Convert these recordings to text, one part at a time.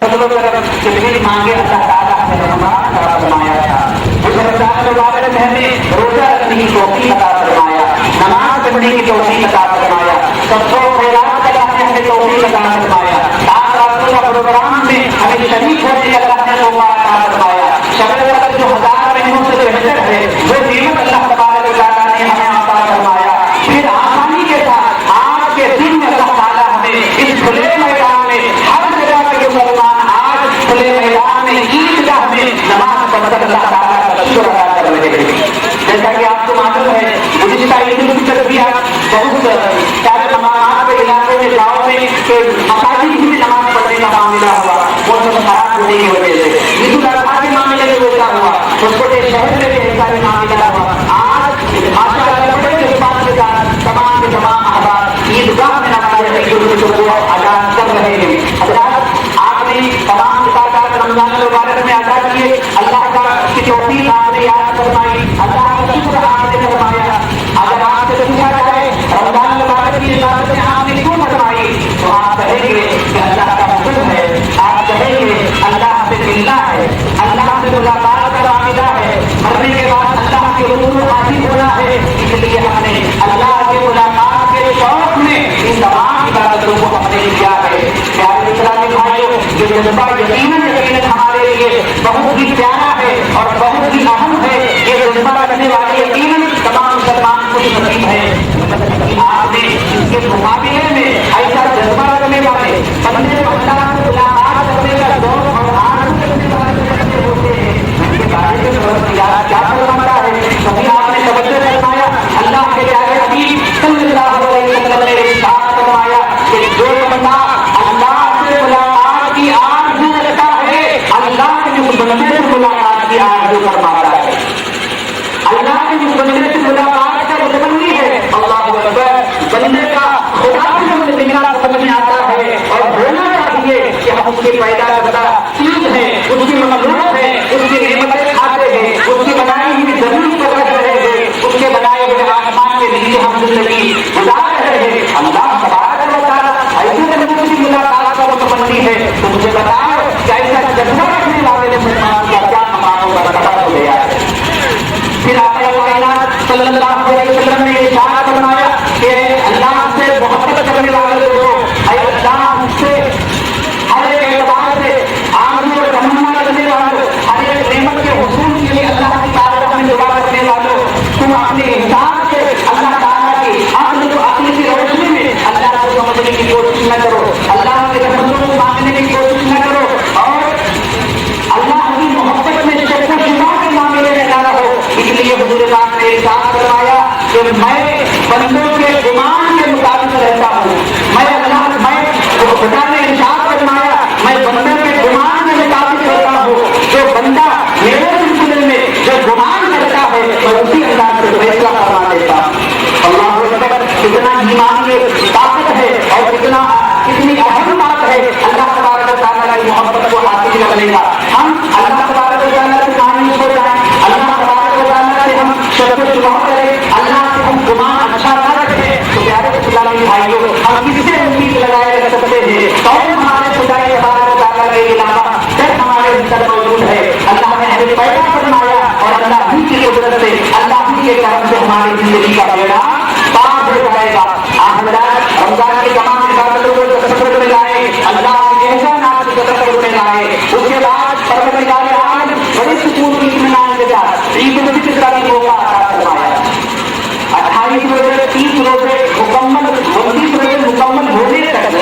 کتنی مانگے اللہ تعالیٰ نے فرمایا تھا. اس رمضان مبارک میں ہمیں روزہ رکھنے کی توفیق عطا فرمایا, نماز پڑھنے کی توفیق عطا فرمایا, صدقہ و خیرات کا اللہ نے ہمیں توفیق عطا فرمایا, رات راتوں کا پروگرام میں ہمیں شریک ہونے کا اللہ نے موقع عطا فرمایا. شب قدر جو 1000 مہینوں سے بہتر ہے وہ نعمت اللہ تبارک و تعالیٰ نے ہمیں عطا فرمایا. پھر آسانی کے ساتھ آج کے دن میں اللہ تعالیٰ ہمیں اس کھلے میدان میں ہر جگہ کے مسلمان آج کھلے میدان میں عیدگاہ میں نماز پڑھ کر اللہ تعالیٰ کا شکر ادا کر رہے ہیں. جیسا کہ آپ کو معلوم ہے گزشتہ عید الفطر بھی بہت سارے مقامات کے علاقے میں گاؤں میں کہ مساجد میں نماز پڑھنے کا معاملہ ہوا وہ سب خراب ہونے کی وجہ سے. عید الاضحیٰ کے معاملے میں ویسا ہوا, چھوٹے شہر میں بھی ایسا معاملہ ہوا. آج ماشاء اللہ بڑے جذبات کے ساتھ تمام کے تمام احباب عیدگاہ میں نماز کو ادا کر رہے ہیں. حضرات آپ نے تمام عبادات رمضان المبارک میں ادا کیے, اللہ کا کی توفیق آپ نے یاد فرمائی, اللہ کا شکر آپ نے فرمایا. اگر آپ سے پوچھا جائے رمضان المبارک کی عبادتیں آپ نے کیوں فرمائی تو آپ کہیں گے کہ اللہ کا حکم ہے, آپ کہیں گے اللہ سے ملنا ہے, اللہ سے ملاقات کا معاملہ ہے, مرنے کے بعد اللہ کے حضور حاضر ہونا ہے. اس لیے ہم نے اللہ کے ملاقات کے شوق میں ان تمام عبادتوں کو ہم نے کیا ہے. پیارے اسلامی بھائیوں, یہ جذبہ یقیناً ہمارے لیے بہت ہی پیارا ہے اور بہت ہی اہم ہے. یہ جذبہ رکھنے والے یقیناً تمام مسلمان خوش نصیب ہے. آپ نے اس کے مقابلے میں ایسا جذبہ رکھنے والے بندے کو اللہ سے ملاقات کرنے کا ذوق اور آرزو کرنے والے ہوتے ہیں. ان کے بارے میں کیا فرماتا ہے, کبھی آپ نے توجہ فرمایا اللہ کے پیارے حبیب صلی اللہ علیہ وسلم نے ارشاد فرمایا کہ جو بندہ اللہ سے ملاقات کی آرزو رکھتا ہے اللہ کے اس بندے سے ملاقات کی آرزو فرماتا ہے. اللہ کے اس بندے سے ملاقات کا متمنی ہے. اللہ اکبر, بندے کا خدا سے ملنا سمجھ میں آتا ہے اور ہونا چاہیے کہ ہم اس کی پیدا کردہ چیز ہے, اس کی مخلوق ہے, اس کی نعمتیں کھاتے ہیں, اس کی بنائی ہوئی زمین پر رہ رہے ہیں, اس کے بنائے ہوئے آسمان کے نیچے ہم زندگی گزار رہے ہیں. اللہ تبارک و تعالیٰ ایسے بندوں کی ملاقات کا متمنی ہے تو مجھے بتاؤ کہ ایسا جذبہ رکھنے والے مسلمان کا کیا مقام ہوگا, پتہ ہو گیا ہے. پھر آقا کائنات صلی اللہ علیہ وسلم نے ارشاد فرمایا کہ اللہ سے محبت کرنے والے لوگ اے اللہ مجھ سے ہر ایک اعتبار سے آرزو اور تمنا کرنے والوں, ہر ایک نعمت کے حصول کے لیے اللہ کی بارگاہ میں دعا کرنے والوں, تم اپنے حساب سے اللہ تعالیٰ کی عقل کو عقل کی روشنی میں اللہ کو سمجھنے کی کوشش نہ کرو, اللہ کے رحمتوں کو مانگنے کی کوشش نہ کرو اور اللہ کی محبت میں شک و شبہ کے معاملے میں نہ رہو. اس لیے حضور پاک نے ارشاد فرمایا کہ میں بندوں کے گمان کے مطابق رہتا ہوں. میں خدا نے ارشاد فرمایا میں بندوں کے گمان کے مطابق رہتا ہوں. جو بندہ میرے سلسلے میں جو گمان کرتا ہے میں اسی انداز سے فیصلہ کروا دیتا ہوں. اللہ اکبر, کتنا ایمان کی طاقت ہے اور کتنی اہم بات ہے اللہ تبارک و تعالیٰ کی محبت کو حاصل کرنے کا. ہم اللہ تبارک و تعالیٰ سے مایوس ہو جائیں, اللہ تبارک و تعالیٰ سے ہم شک و شبہ کریں, اللہ سے ہم گمان اچھا نہ رکھیں تو پیارے اسلامی بھائیوں ہم کس سے امید لگائے رکھ سکتے ہیں. کون ہمارے خدا تبارک و تعالیٰ کے علاوہ پھر ہمارے اندر موجود ہے. اللہ نے ہمیں پیدا فرمایا اور اللہ ہی کی قدرت سے اللہ ہی کے کرم سے ہماری زندگی کا بیڑا پار ہو جائے گا. حضرات رمضان کی تمام عبادتوں کو تصور میں لائے, اللہ کے احسان آپ کو تصور میں لائے. اس کے بعد پروردگار عالم بڑے سکون کی اطمینان کے ساتھ عید الفطر کا بھی موقع عطا فرمایا. 28 روزے 30 روزے مکمل 29 روزے مکمل ہونے تک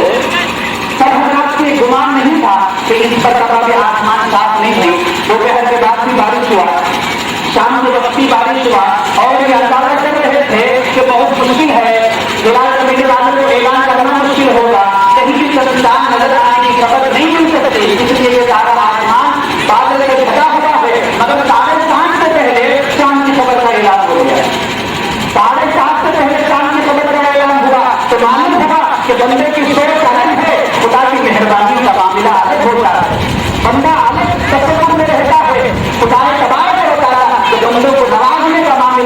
سب حضرات کے گمان نہیں تھا کہ اس پر کبھی آسمان صاف نہیں ہوئی. دوپہر کے بعد بھی بارش ہوا, شام کے وقت بھی بارش ہوا اور یہ اندازہ کر رہے تھے کہ بہت مشکل ہے, جلال کمیٹی والوں کو اعلان کرنا مشکل ہوگا, کہیں بھی چاند نظر آنے کی خبر نہیں مل سکتی. اس لیے یہ سارا آسمان بادل سے ڈھکا ہوا ہے, مگر 7:30 سے پہلے چاند کی خبر کا اعلان ہو گیا. 7:30 سے پہلے چاند کی خبر کا اعلان ہوا تو معلوم ہوا کہ بندے کی سوچ الگ ہے, خدا کی مہربانی کا معاملہ الگ ہوتا ہے. بندہ الگ تصور میں رہتا ہے, خدا تبارک و تعالیٰ کہ بندوں کو نوازنے کا معاملہ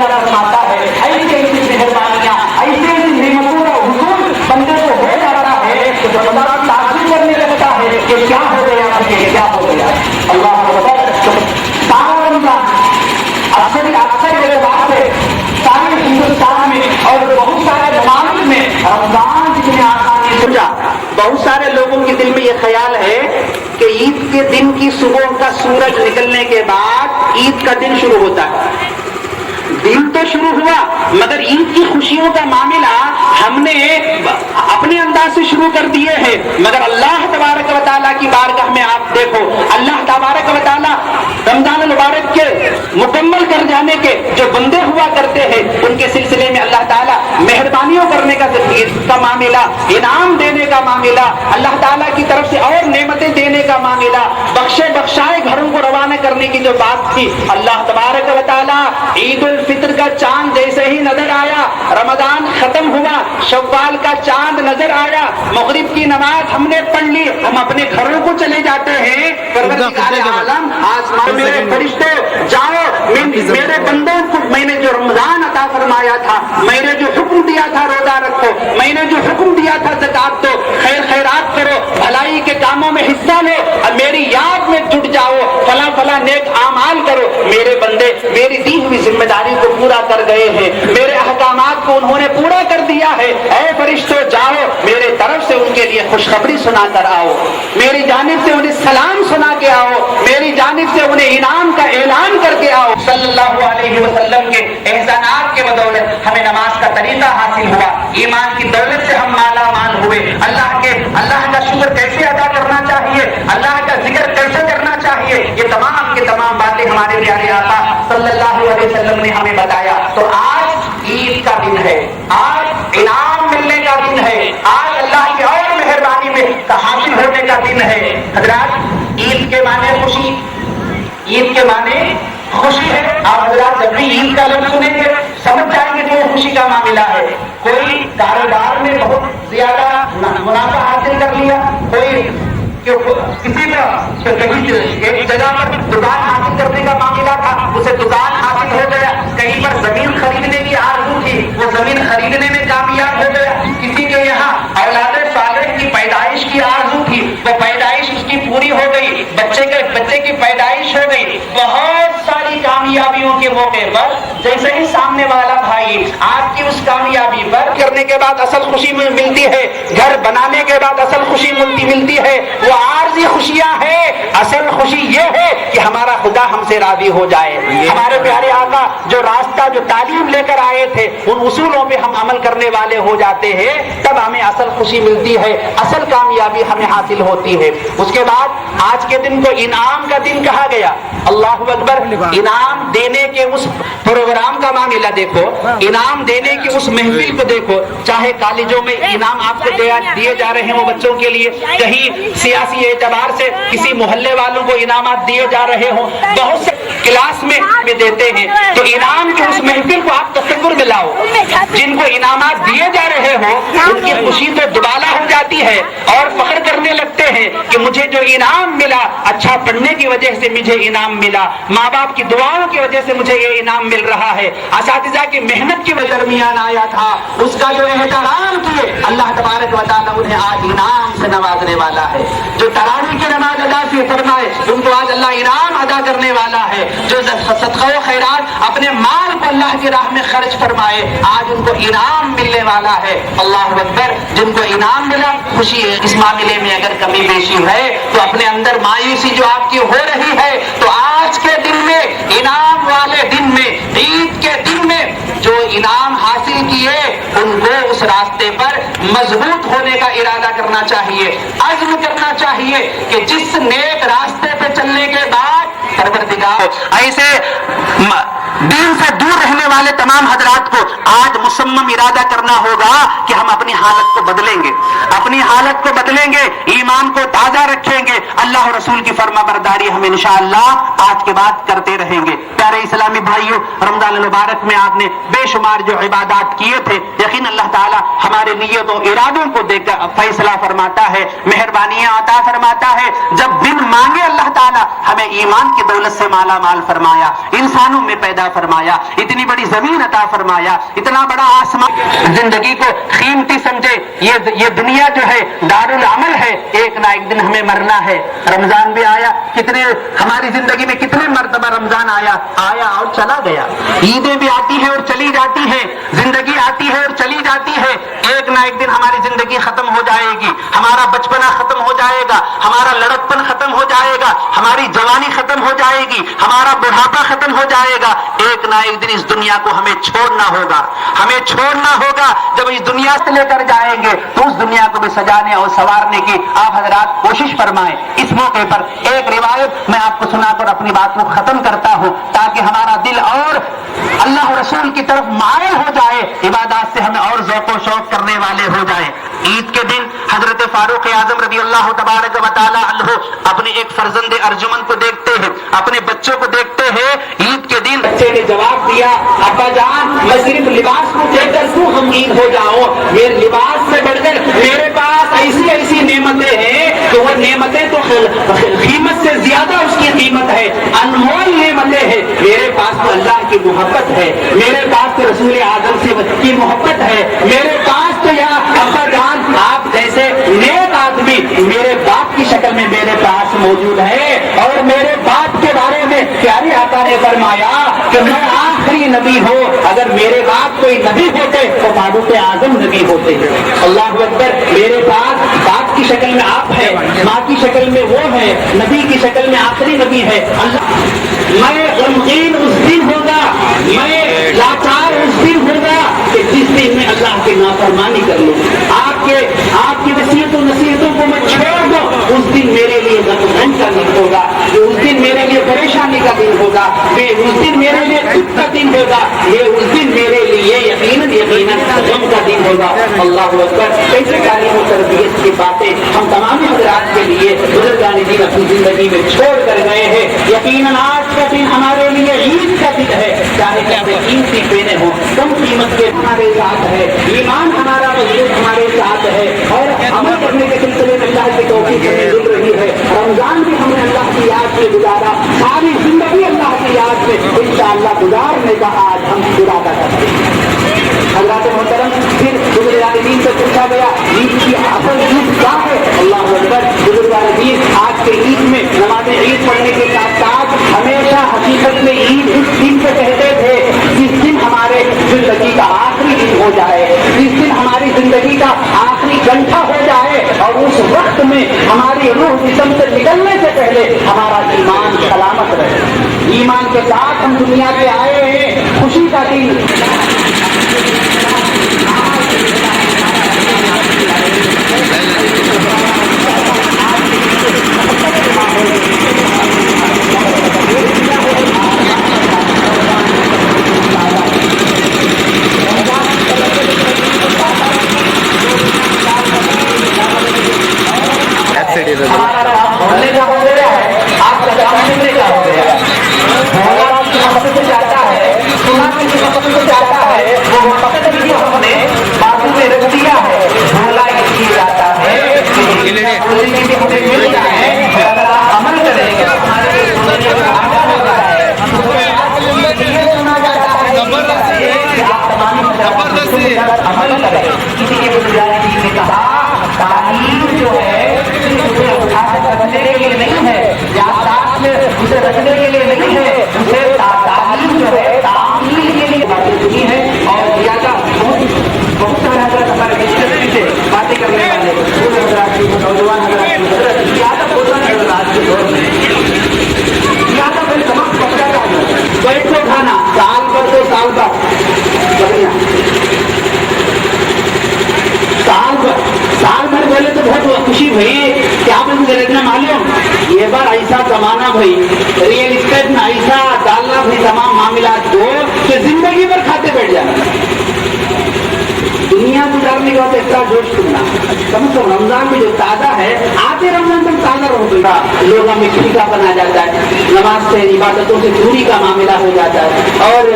بہت سارے لوگوں کے دل میں یہ خیال ہے کہ عید کے دن کی صبح کا سورج نکلنے کے بعد عید کا دن شروع ہوتا ہے. دن تو شروع ہوا مگر عید کی خوشیوں کا معاملہ ہم نے اپنے انداز سے شروع کر دیے ہیں. مگر اللہ تبارک و تعالیٰ کی بارگاہ میں آپ دیکھو, اللہ تبارک و تعالیٰ رمضان المبارک کے مکمل کر جانے کے جو بندے ہوا کرتے ہیں ان کے سلسلے میں اللہ تعالیٰ مہربانیوں کرنے کا معاملہ, انعام دینے کا معاملہ, اللہ تعالیٰ کی طرف سے اور نعمتیں دینے کا معاملہ, بخشائے گھروں کو روانہ کرنے کی جو بات تھی, اللہ تبارک و تعالیٰ عید الفطر کا چاند جیسے ہی نظر آیا, رمضان ختم ہوا, شوال کا چاند نظر آیا, مغرب کی نماز ہم نے پڑھ لی, ہم اپنے گھروں کو چلے جاتے ہیں. پروردگار عالم آسمان میرے فرشتوں جاؤ, میرے بندوں کو میں نے جو رمضان عطا فرمایا تھا, میں نے جو حکم دیا تھا روزہ رکھو, میں نے جو حکم دیا تھا زکات دو, خیرات کرو, بھلائی کے کاموں میں حصہ لو, اور میری یاد میں جٹ جاؤ, فلاں نیک اعمال کرو. میرے بندے میری دی ہوئی ذمہ داری کو پورا کر گئے ہیں, میرے احکامات کو انہوں نے پورا کر دیا ہے. اے فرشتوں جاؤ, میرے طرف سے ان کے لیے خوشخبری سنا کر آؤ, میری جانب سے انہیں سلام سنا کے آؤ, میری جانب سے انہیں انعام کا اعلان کر کے آؤ. صلی اللہ علیہ وسلم کے احسانات کے بدولت ہمیں نماز کا طریقہ حاصل ہوا, ایمان کی دولت سے ہم مالا مال ہوئے. اللہ کا شکر کیسے ادا کرنا چاہیے, اللہ کا ذکر کیسے کرنا چاہیے, یہ تمام کی تمام باتیں ہمارے پیارے آقا صلی اللہ علیہ وسلم نے ہمیں بتایا. تو آج عید کا دن ہے, آج انعام ملنے کا دن ہے, آج اللہ کی اور مہربانی میں حاصل ہونے کا دن ہے. حضرات عید کے معنی خوشی, عید کے معنی خوشی ہے. آپ حضرات جب بھی عید کا لفظ سنیں گے سمجھ جائیں گے کہ یہ خوشی کا معاملہ ہے. کوئی کاروبار میں بہت زیادہ منافع حاصل کر لیا, کوئی کسی کا ایک جگہ پر دکان حاصل کرنے کا معاملہ تھا, اسے دکان حاصل ہو گیا. کہیں پر زمین خریدنے کی آرزو تھی, وہ زمین خریدنے میں کامیاب ہو گیا. کسی کے یہاں اولاد صالح کی پیدائش کی آرزو تھی, وہ پیدائش اس کی پوری ہو گئی, بچے کی پیدائش ہو گئی. بہت ساری کامیابیوں کے موقع پر جیسے ہی سامنے والا بھائی آپ کی اس کامیابی پر کرنے کے بعد اصل خوشی ملتی ہے, گھر بنانے کے بعد اصل خوشی ملتی ہے, وہ عارضی خوشیاں ہیں. اصل خوشی یہ ہے کہ ہمارا خدا ہم سے راضی ہو جائے. ہمارے پیارے آقا جو راستہ جو تعلیم لے کر آئے تھے ان اصولوں پہ ہم عمل کرنے والے ہو جاتے ہیں, تب ہمیں اصل خوشی ملتی ہے, اصل کامیابی ہمیں حاصل ہوتی ہے. اس کے بعد آج کے دن کو انعام کا دن کہا گیا. اللہ اکبر. انعام دینے کے اس پروگرام کا معاملہ دیکھو, انعام دینے کی اس محفل کو دیکھو. چاہے کالجوں میں انعام آپ کو دیے جا رہے ہیں وہ بچوں کے لیے, کہیں سیاسی اعتبار سے کسی محلے والوں کو انعامات دیے جا رہے ہوں, بہت سے کلاس میں دیتے ہیں. تو انعام کی اس محفل کو آپ تصور میں لاؤ. جن کو انعامات دیے جا رہے ہوں ان کی خوشی تو دوبالا ہو جاتی ہے اور فخر کرنے لگتے ہیں کہ مجھے جو انعام ملا, اچھا پڑھنے کی وجہ سے مجھے انعام ملا, ماں باپ کی دعاؤں کی وجہ سے مجھے یہ انعام مل رہا ہے, اساتذہ کی محنت کے درمیان آیا تھا, اس کا جو احترام کیے اللہ تبارک و تعالیٰ انہیں آج انعام سے نوازنے والا ہے. جو تراویح کی نماز ادا فرمائے ان کو آج اللہ انعام ادا کرنے والا ہے. جو صدقہ و خیرات اپنے مال کو اللہ کی راہ میں خرچ فرمائے آج ان کو انعام ملنے والا ہے. اللہ اکبر. جن کو انعام ملا خوشی ہے. اس معاملے میں اگر کمی بیشی ہے تو اپنے اندر مایوسی جو آپ کی ہو رہی ہے, تو آج کے دن میں, انعام والے دن میں, عید کے دن میں جو انعام حاصل کیے ان کو اس راستے پر مضبوط ہونے کا ارادہ کرنا چاہیے, عزم کرنا چاہیے کہ جس نیک راستے پہ چلنے کے بعد پروردگار ایسے دین سے دور رہنے والے تمام حضرات کو آج مصمم ارادہ کرنا ہوگا کہ ہم اپنی حالت کو بدلیں گے, اپنی حالت کو بدلیں گے, ایمان کو تازہ رکھیں گے, اللہ اور رسول کی فرما برداری ہم انشاءاللہ آج کے بعد کرتے رہیں گے. پیارے اسلامی بھائیوں, رمضان المبارک میں آپ نے بے شمار جو عبادات کیے تھے, یقین اللہ تعالی ہمارے نیتوں ارادوں کو دیکھ کر فیصلہ فرماتا ہے, مہربانیاں عطا فرماتا ہے. جب بن مانگے اللہ تعالی ہمیں ایمان کی دولت سے مالا مال فرمایا, انسانوں میں پیدا فرمایا, اتنی بڑی زمین عطا فرمایا, اتنا بڑا آسمان, زندگی کو قیمتی سمجھے. یہ دنیا جو ہے دارالعمل ہے, ایک نہ ایک دن ہمیں مرنا ہے. رمضان بھی آیا, کتنے ہماری زندگی میں کتنے مرتبہ رمضان آیا اور چلا گیا. عیدیں بھی آتی ہیں اور چلی جاتی ہیں, زندگی آتی ہے اور چلی جاتی ہے. ایک نہ ایک دن ہماری زندگی ختم ہو جائے گی، ہمارا بچپنا ختم ہو جائے گا، ہمارا لڑکپن ختم ہو جائے گا، ہماری جوانی ختم ہو جائے گی، ہمارا بڑھاپا ختم ہو جائے گا، ایک نہ ایک دن اس دنیا کو ہمیں چھوڑنا ہوگا، ہمیں چھوڑنا ہوگا۔ جب اس دنیا سے لے کر جائیں گے تو اس دنیا کو بھی سجانے اور سنوارنے کی آپ حضرات کوشش فرمائیں۔ اس موقع پر ایک روایت میں آپ کو سنا کر اپنی بات کو ختم کرتا ہوں تاکہ ہمارا دل اور اللہ رسول کی طرف مائل ہو جائے، عبادات سے ہمیں اور ذوق و شوق کرنے والے ہو جائیں۔ عید کے دن حضرت فاروق اعظم رضی اللہ تبارک و تعالی عنہ اپنے ایک فرزند ارجمن کو دیکھتے ہیں، اپنے بچوں کو دیکھتے ہیں۔ عید کے دن بچے نے جواب دیا، ابا جان میں صرف لباس کو دیکھ کر کیوں غمگین ہو جاؤں، میرے لباس سے بڑھ کر میرے پاس ایسی ایسی نعمتیں ہیں کہ وہ نعمتیں تو قیمت سے زیادہ اس کی قیمت ہے، انمول نعمتیں ہیں۔ میرے پاس تو اللہ کی محبت ہے، میرے پاس تو رسول اعظم سے کی محبت ہے، میرے پاس تو یا ابا جان آپ جیسے نیک آدمی میرے باپ کی شکل میں میرے پاس موجود ہے، اور میرے باپ کے بارے میں پیارے آقا نے فرمایا کہ میں آخری نبی ہوں، اگر میرے باپ کوئی نبی ہوتے تو فاروق اعظم نبی ہوتے۔ اللہ اکبر، میرے پاس باپ کی شکل میں آپ ہے، ماں کی شکل میں وہ ہے، نبی کی شکل میں آخری نبی ہے۔ اللہ میں غمگین اس دن ہوگا، میں لاچار اس دن ہوگا کہ جس دن میں اللہ کی نافرمانی کر لوں، آپ کی وصیت و نصیحتوں کو میں چھوڑ دوں، اس دن میرے لیے غم کا دن ہوگا، اس دن میرے لیے پریشانی کا دن ہوگا، اس دن میرے لیے دکھ کا دن ہوگا، یہ اس دن میرے لیے یقیناً غم کا دن ہوگا۔ اللہ اکبر، کیسے تعلیم و تربیت کی باتیں ہم تمام حضرات کے لیے بزرگان دین اپنی زندگی میں چھوڑ کر گئے ہیں۔ یقیناً آج کا دن ہمارے لیے عید کا دن ہے، چاہے کیسے قیمتی پہنے ہوں، کم قیمت کے ہمارے ساتھ ہے، ایمان ہمارا مضبوط ہمارے ساتھ ہے، اور عمل کرنے کے سلسلے میں اللہ کی توفیق ہمیں مل رہی ہے۔ رمضان بھی ہم نے اللہ کی یاد سے گزارا، ساری زندگی اللہ کی یاد سے انشاءاللہ گزارنے کا آج ہم ارادہ کرتے ہیں۔ حضرات محترم، پھر بزرگان دین سے پوچھا گیا عید کی اصل عید کیا ہے؟ اللہ اکبر، بزرگان دین آج کے عید میں نماز عید پڑھنے کے ساتھ ساتھ ہمیشہ حقیقت میں عید اس دن کو کہتے تھے جس دن ہمارے زندگی کا آخری دن ہو جائے، جس دن ہماری زندگی کا آخری گھنٹہ ہو جائے، اور اس وقت میں ہماری روح جسم سے نکلنے سے پہلے ہمارا ایمان سلامت رہے۔ ایمان کے ساتھ ہم دنیا پہ آئے ہیں، خوشی کا دن۔ ہمارا کام بولنے کا ہو گیا ہے، آپ کا کام سننے کا ہو گیا ہے۔ بولا آپ کی مقصد سے چاہتا ہے، سنا کی مقصد سے چاہتا ہے، وہ مقصد بھی ہم نے بازو میں رکھ دیا ہے۔ بولا اس لیے جاتا ہے بولنے کی ہمیں مل جائے، اگر آپ عمل کریں گے ہمارے سننے کا آگاہ ہوتا ہے۔ سنا جاتا ہے کہ آپ تمام عمل کریں۔ کسی کے بزرگان نے کہا تعلیم جو ہے رکھنے کے لیے نہیں ہے، یادداشت میں اسے رکھنے کے لیے نہیں ہے، اسے تعلیم جو ہے تعمیل کے لیے باتیں ہے۔ اور زیادہ بہت سارے حضرت ہمارے ڈسکشن سے باتیں کرنے والے حضرات کی، نوجوان حضرات کی حضرت زیادہ بولنا ہے آج کے دور میں، زیادہ بڑے سمجھ پکڑا تھا بیٹھو کھانا سال پر تو سال بعد سال بھر بولے تو بہت خوشی ہوئی، کیا مجھے رکھنا معلوم یہ بار ایسا زمانہ بھائی، ریئل اسٹیٹ میں ایسا ڈالنا بھی تمام معاملات کو کہ زندگی بھر کھاتے بیٹھ جانا، دنیا گزارنے کے بعد اتنا جوش کرنا۔ کم سے کم رمضان میں جو تازہ ہے، آتے رمضان تک تازہ ہوگا، لوگوں میں پھیکا بنا جاتا ہے، نماز سے عبادتوں سے دوری کا معاملہ ہو جاتا ہے، اور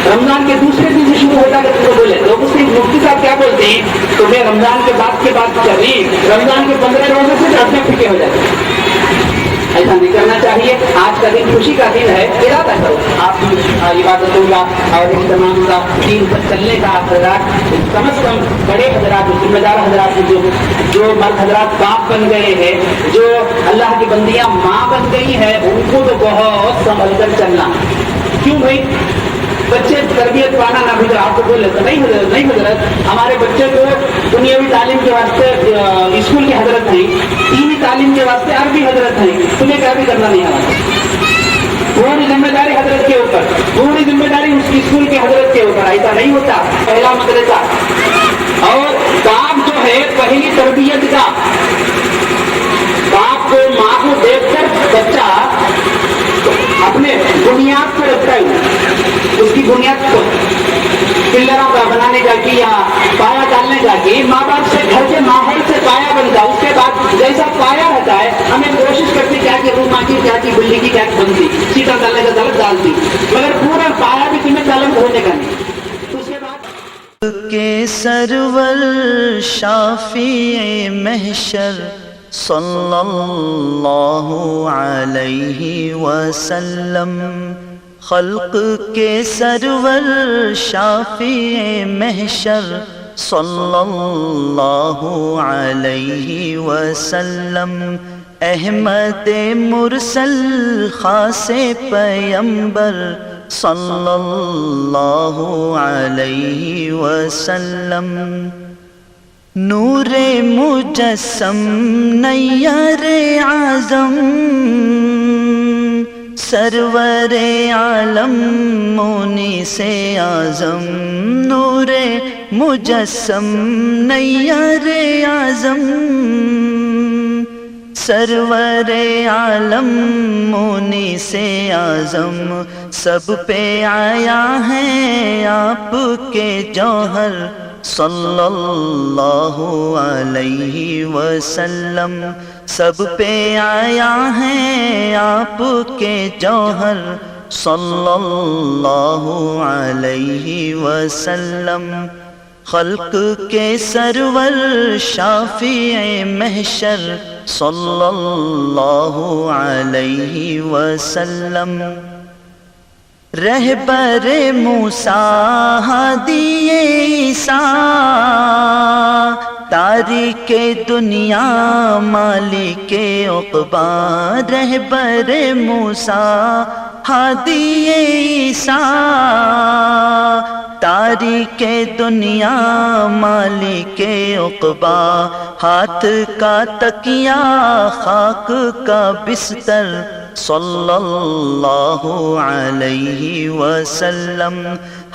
رمضان کے دوسرے دن سے شروع ہوتا ہے تو بولے لوگ اس کے مفتی صاحب کیا بولتے ہیں تو میں رمضان کے بعد چل رہی، رمضان کے 15 روزے سے اپنے پھیکے ہو جاتے ہیں۔ ایسا نہیں کرنا چاہیے، آج کا دن خوشی کا دن ہے، ارادہ کرو آپ عبادتوں کا اور اہتمام کا، دین پر چلنے کا۔ حضرات کم از کم بڑے حضرات ذمہ دار حضرات جو مرد حضرات باپ بن گئے ہیں، جو اللہ کی بندیاں ماں بن گئی ہیں، ان کو تو بہت سنبھل کر چلنا۔ کیوں بھائی؟ بچے تربیت پانا نہ بھی آپ کو بول لیتے نہیں حضرت ہمارے بچے کو دنیاوی تعلیم کے واسطے اسکول کی حضرت نہیں، دینی تعلیم کے واسطے عربی حضرت نہیں، تمہیں کیا بھی کرنا نہیں آتا، پوری ذمہ داری حضرت کے اوپر، پوری ذمہ داری اس کی اسکول کی حضرت کے اوپر. ایسا نہیں ہوتا. پہلا مدرسہ اور باپ جو ہے پہلی تربیت کا، باپ کو ماں کو دیکھ کر بچہ اپنے بنیاد پر رکھتا ہے، اس کی بنیاد کو پلروں کا بنانے کا کیا، پایا ڈالنے کا کی، ماں باپ سے گھر کے ماحول سے پایا بنتا. اس کے بعد جیسا پایا رہتا ہے ہمیں کوشش کرتی کیا کہ روح ماں کی کیا کی بلی کی کیا بنتی، سیٹا ڈالنے کا غلط ڈالتی، مگر پورا پایا بھی تمہیں غلط ہونے کا نہیں. اس کے بعد کے سرور شافع محشر صلی اللہ علیہ وسلم، خلق کے سرور شافع محشر صلی اللہ علیہ وسلم، احمد مرسل خاص پیمبر صلی اللہ علیہ وسلم، نور مجسم نیر اعظم، سرور عالم مونس اعظم، نور مجسم نیر اعظم، سرور عالم مونس اعظم، سب پہ آیا ہے آپ کے جوہر صلی اللہ علیہ وسلم، سب پہ آیا ہے آپ کے جوہر صلی اللہ علیہ وسلم، خلق کے سرور شافع محشر صلی اللہ علیہ وسلم، رہبر موسیٰ ہادی عیسیٰ، تاریخ دنیا مالک عقبیٰ، رہبر موسیٰ ہادی عیسیٰ، تاریخ دنیا مالک عقبیٰ، ہاتھ کا تکیہ خاک کا بستر صلی اللہ علیہ وسلم،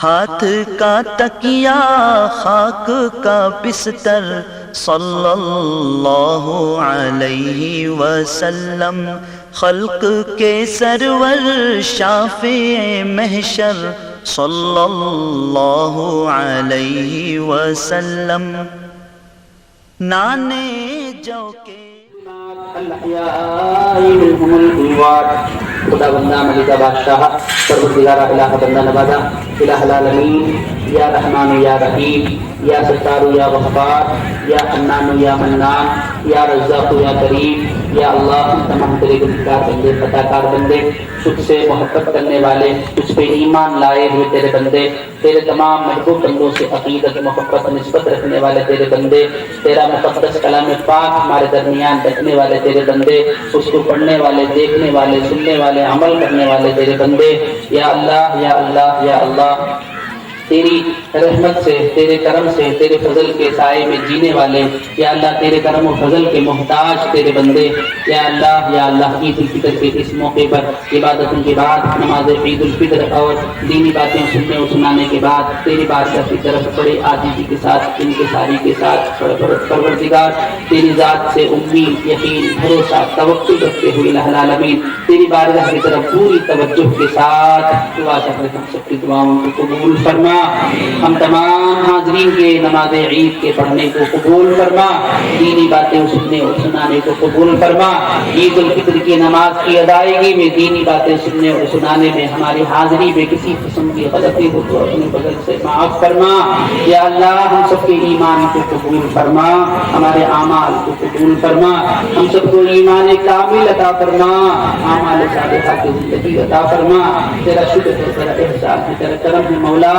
ہاتھ کا تکیہ خاک کا بستر صلی اللہ علیہ وسلم، خلق کے سرور شافع محشر صلی اللہ علیہ وسلم، نانے جو کے الاحیاء منهم الاموات. خدا بندہ ملکہ بادشاہ پروردگار الہ بندہ نوازا الہ العالمین، یا رحمان یا رحیم، یا ستار یا غفار، یا حنان یا منان، یا رزاق یا کریم، یا اللہ ہم تمام تیرے گنہگار بندے، خطا کار بندے، تجھ سے محبت کرنے والے، تجھ پہ ایمان لائے ہوئے تیرے بندے، تیرے تمام محبوب بندوں سے عقیدت محبت نسبت رکھنے والے تیرے بندے، تیرا مقدس کلام پاک ہمارے درمیان رکھنے والے تیرے بندے، اس کو پڑھنے والے، دیکھنے والے، سننے والے، عمل کرنے والے تیرے بندے. یا اللہ یا اللہ یا اللہ، تیری رحمت سے، تیرے کرم سے، تیرے فضل کے سائے میں جینے والے، یا اللہ تیرے کرم و فضل کے محتاج تیرے بندے. یا اللہ عید الفطر کے اس موقع پر عبادتوں کے بعد، نماز عید الفطر اور دینی باتیں سننے اور سنانے کے بعد تیری بارگاہ کی طرف بڑے عاجزی کے ساتھ، انکساری کے ساتھ، پروردگار تیری ذات سے امید، یقین، بھروسہ، توکل رکھتے ہوئے الہ العالمین تیری بارگاہ کی طرف پوری توجہ کے ساتھ دعا کرتے ہیں. ہم سب کی دعاؤں کو قبول فرما، ہم تمام حاضرین کے نماز عید کے پڑھنے کو قبول فرما، دینی باتیں سننے اور سنانے کو قبول فرما. عید الفطر کی نماز کی ادائیگی میں دینی باتیں سننے اور سنانے میں ہماری حاضری میں کسی قسم کی غلطی ہو تو اپنے فضل سے معاف فرما. یا اللہ ہم سب کے ایمان کو قبول فرما، ہمارے اعمال کو قبول فرما، ہم سب کو ایمان کامل عطا فرما، اعمال صالحہ کی زندگی عطا فرما. تیرا شکر ہے، تیرا احسان ہے، تیرا کرم ہے مولا.